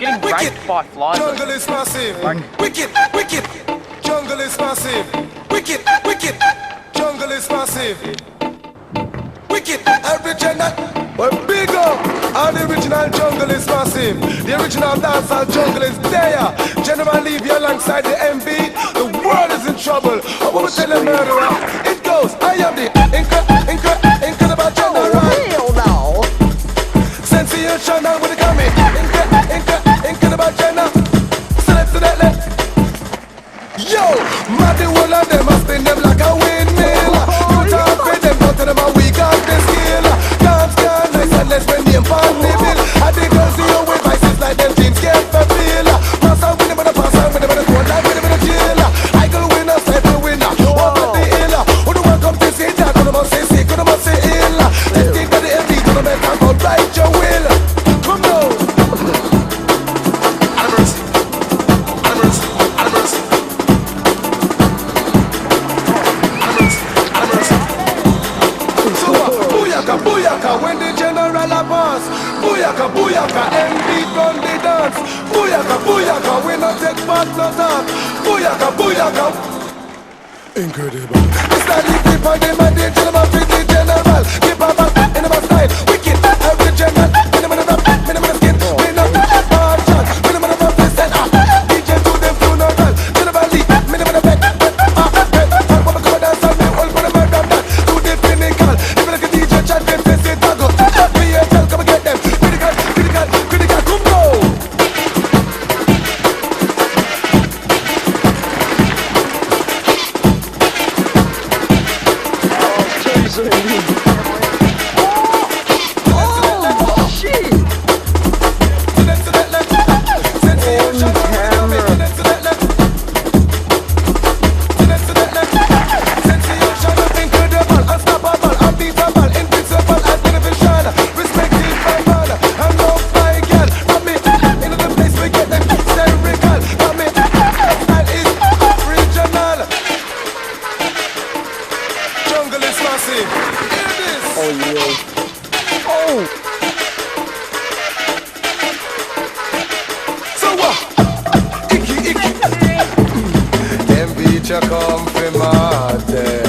getting raped by flies. Jungle is massive. Wicked, wicked. Jungle is massive. Wicked, wicked. Jungle is massive. Wicked, original. Well, big up. All the original jungle is massive. The original dancehall jungle is there. Gentlemen, leave you alongside the MB. The world is in trouble. I want to tell a murderer. It goes. I am the incredible general. Hell no. Sensational with the coming. Incredible general. Select to that left. Yo, mad the whole of them. I spin them like a windmill. You talk with them, go to them a week off the skill. Dance can nice and less when they on the bill. I think girls see your way vices like them teams can't fulfill. Pass out with them and pass out with them and go live with them in a jail. I go winner, cycle winner. Walk up the hill. Who the one come to say that? Who the must say sick? Who the must say ill? Let's think that the MD to the men can go right your will. Come now. Animals. Animals. Animals. Booyaka, booyaka, when the general a pass. Booyaka, booyaka, MB run the dance. Booyaka, booyaka, we not take part no talk. Booyaka, booyaka. Incredible. It's not the clip on them and the gentleman fit the general. Keep a back in my style. Wicked, original. Minimum of rap, minimum of skin. Minimum of passion. Minimum of rap, listen. DJ to them funeral. Gentleman lead, minimum of back. What we go dance on me, all for the murder man. To the pinnacle. Even like a DJ chat, them say say tago. PHL, come and get them. Critical, critical, critical, come go. Oh, shit. Jungle is massive. Hear this. Oh, yeah. Oh. So what? Icky, icky. Them beach a come for my day.